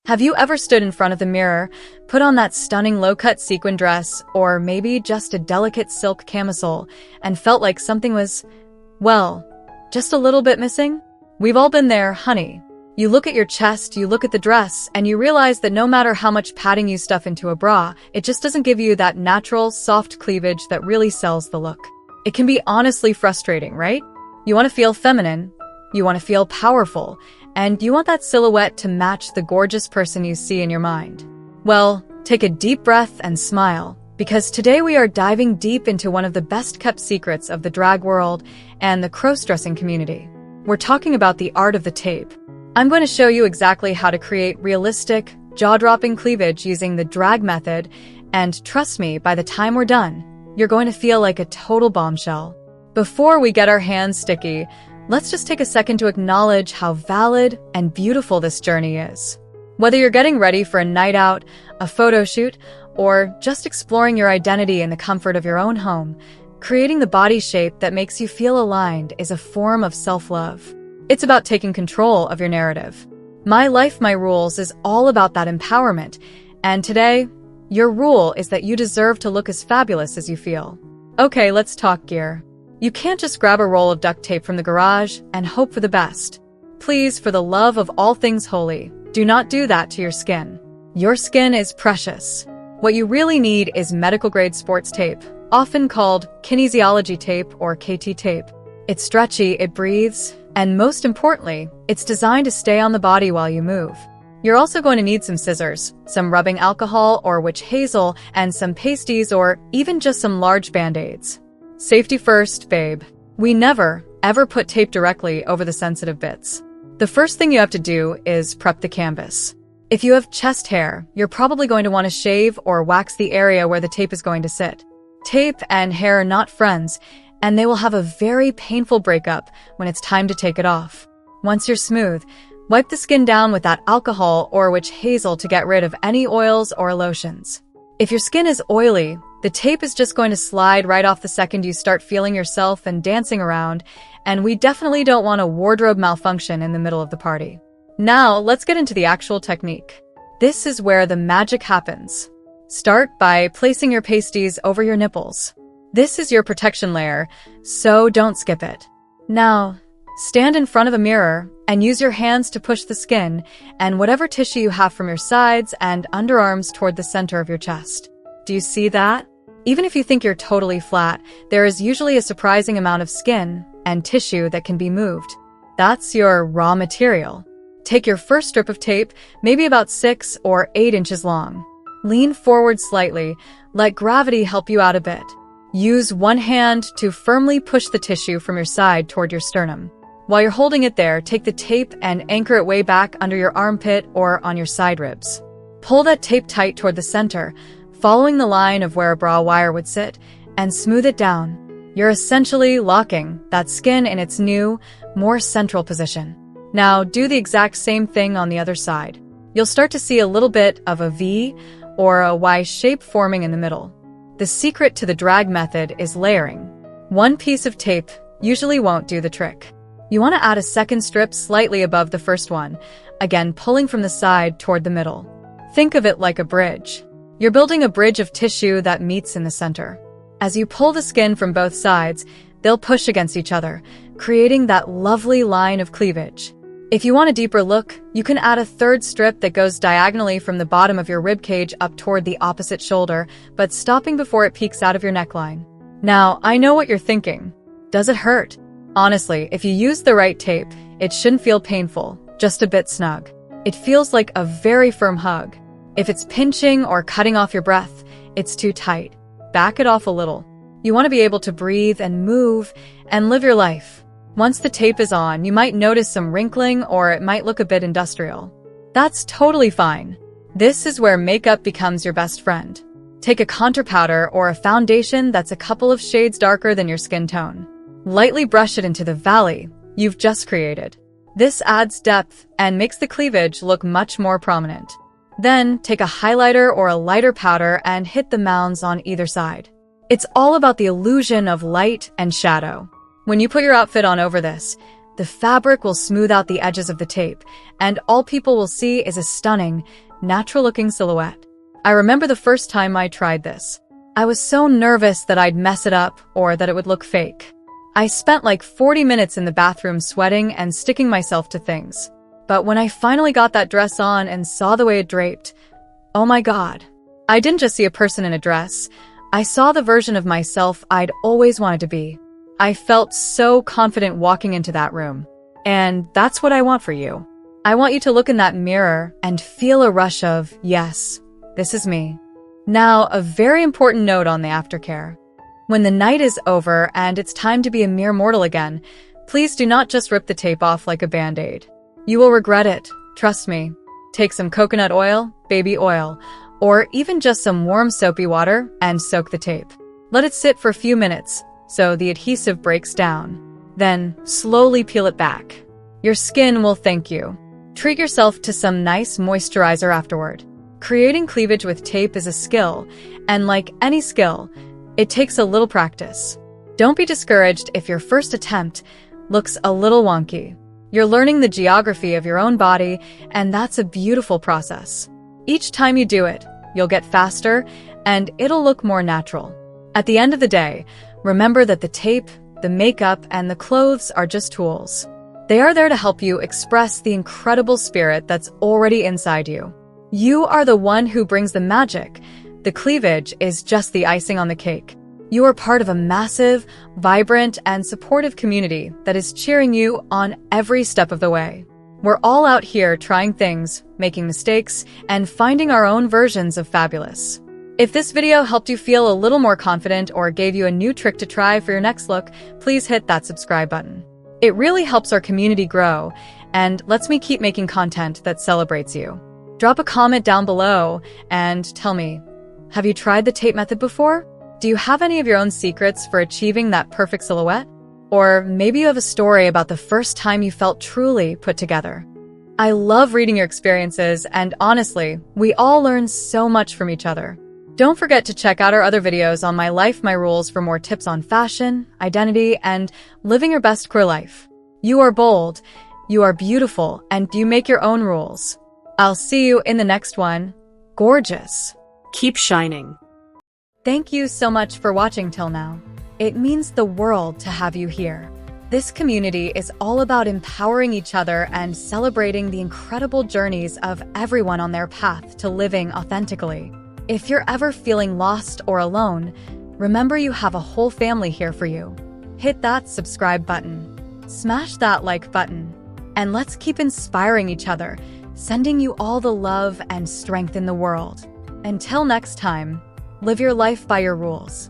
Have you ever stood in front of the mirror, put on that stunning low-cut sequin dress, or maybe just a delicate silk camisole, and felt like something was, well, just a little bit missing? We've all been there, honey. You look at your chest, you look at the dress, and you realize that no matter how much padding you stuff into a bra, it just doesn't give you that natural, soft cleavage that really sells the look. It can be honestly frustrating, right? You want to feel feminine, you want to feel powerful, and you want that silhouette to match the gorgeous person you see in your mind. Well, take a deep breath and smile, because today we are diving deep into one of the best-kept secrets of the drag world and the cross-dressing community. We're talking about the art of the tape. I'm going to show you exactly how to create realistic, jaw-dropping cleavage using the drag method, and trust me, by the time we're done, you're going to feel like a total bombshell. Before we get our hands sticky, let's just take a second to acknowledge how valid and beautiful this journey is. Whether you're getting ready for a night out, a photo shoot, or just exploring your identity in the comfort of your own home, creating the body shape that makes you feel aligned is a form of self-love. It's about taking control of your narrative. My Life, My Rules is all about that empowerment, and today, your rule is that you deserve to look as fabulous as you feel. Okay, let's talk gear. You can't just grab a roll of duct tape from the garage and hope for the best. Please, for the love of all things holy, do not do that to your skin. Your skin is precious. What you really need is medical-grade sports tape, often called kinesiology tape or KT tape. It's stretchy, it breathes, and most importantly, it's designed to stay on the body while you move. You're also going to need some scissors, some rubbing alcohol or witch hazel, and some pasties or even just some large band-aids. Safety first, babe. We never, ever put tape directly over the sensitive bits. The first thing you have to do is prep the canvas. If you have chest hair, you're probably going to want to shave or wax the area where the tape is going to sit. Tape and hair are not friends, and they will have a very painful breakup when it's time to take it off. Once you're smooth, wipe the skin down with that alcohol or witch hazel to get rid of any oils or lotions. If your skin is oily, the tape is just going to slide right off the second you start feeling yourself and dancing around, and we definitely don't want a wardrobe malfunction in the middle of the party. Now, let's get into the actual technique. This is where the magic happens. Start by placing your pasties over your nipples. This is your protection layer, so don't skip it. Now, stand in front of a mirror and use your hands to push the skin and whatever tissue you have from your sides and underarms toward the center of your chest. Do you see that? Even if you think you're totally flat, there is usually a surprising amount of skin and tissue that can be moved. That's your raw material. Take your first strip of tape, maybe about 6 or 8 inches long. Lean forward slightly, let gravity help you out a bit. Use one hand to firmly push the tissue from your side toward your sternum. While you're holding it there, take the tape and anchor it way back under your armpit or on your side ribs. Pull that tape tight toward the center, following the line of where a bra wire would sit, and smooth it down. You're essentially locking that skin in its new, more central position. Now, do the exact same thing on the other side. You'll start to see a little bit of a V or a Y shape forming in the middle. The secret to the drag method is layering. One piece of tape usually won't do the trick. You want to add a second strip slightly above the first one, again pulling from the side toward the middle. Think of it like a bridge. You're building a bridge of tissue that meets in the center. As you pull the skin from both sides, they'll push against each other, creating that lovely line of cleavage. If you want a deeper look, you can add a third strip that goes diagonally from the bottom of your ribcage up toward the opposite shoulder, but stopping before it peeks out of your neckline. Now, I know what you're thinking. Does it hurt? Honestly, if you use the right tape, it shouldn't feel painful, just a bit snug. It feels like a very firm hug. If it's pinching or cutting off your breath, it's too tight. Back it off a little. You want to be able to breathe and move and live your life. Once the tape is on, you might notice some wrinkling or it might look a bit industrial. That's totally fine. This is where makeup becomes your best friend. Take a contour powder or a foundation that's a couple of shades darker than your skin tone. Lightly brush it into the valley you've just created. This adds depth and makes the cleavage look much more prominent. Then, take a highlighter or a lighter powder and hit the mounds on either side. It's all about the illusion of light and shadow. When you put your outfit on over this, The fabric will smooth out the edges of the tape, and all people will see is a stunning, natural-looking silhouette. I remember the first time I tried this. I was so nervous that I'd mess it up or that it would look fake. I spent like 40 minutes in the bathroom sweating and sticking myself to things. But when I finally got that dress on and saw the way it draped, oh my God. I didn't just see a person in a dress. I saw the version of myself I'd always wanted to be. I felt so confident walking into that room. And that's what I want for you. I want you to look in that mirror and feel a rush of, yes, this is me. Now, a very important note on the aftercare. When the night is over and it's time to be a mere mortal again, please do not just rip the tape off like a band-aid. You will regret it, trust me. Take some coconut oil, baby oil, or even just some warm soapy water and soak the tape. Let it sit for a few minutes so the adhesive breaks down. Then slowly peel it back. Your skin will thank you. Treat yourself to some nice moisturizer afterward. Creating cleavage with tape is a skill, and like any skill, it takes a little practice. Don't be discouraged if your first attempt looks a little wonky. You're learning the geography of your own body, and that's a beautiful process. Each time you do it, you'll get faster, and it'll look more natural. At the end of the day, remember that the tape, the makeup, and the clothes are just tools. They are there to help you express the incredible spirit that's already inside you. You are the one who brings the magic. The cleavage is just the icing on the cake. You are part of a massive, vibrant, and supportive community that is cheering you on every step of the way. We're all out here trying things, making mistakes, and finding our own versions of fabulous. If this video helped you feel a little more confident or gave you a new trick to try for your next look, please hit that subscribe button. It really helps our community grow and lets me keep making content that celebrates you. Drop a comment down below and tell me, have you tried the tape method before? Do you have any of your own secrets for achieving that perfect silhouette? Or maybe you have a story about the first time you felt truly put together. I love reading your experiences, and honestly, we all learn so much from each other. Don't forget to check out our other videos on my life, my rules for more tips on fashion, identity, and living your best queer life. You are bold, you are beautiful, and you make your own rules. I'll see you in the next one. Gorgeous. Keep shining. Thank you so much for watching till now. It means the world to have you here. This community is all about empowering each other and celebrating the incredible journeys of everyone on their path to living authentically. If you're ever feeling lost or alone, remember you have a whole family here for you. Hit that subscribe button. Smash that like button. And let's keep inspiring each other, sending you all the love and strength in the world. Until next time, live your life by your rules.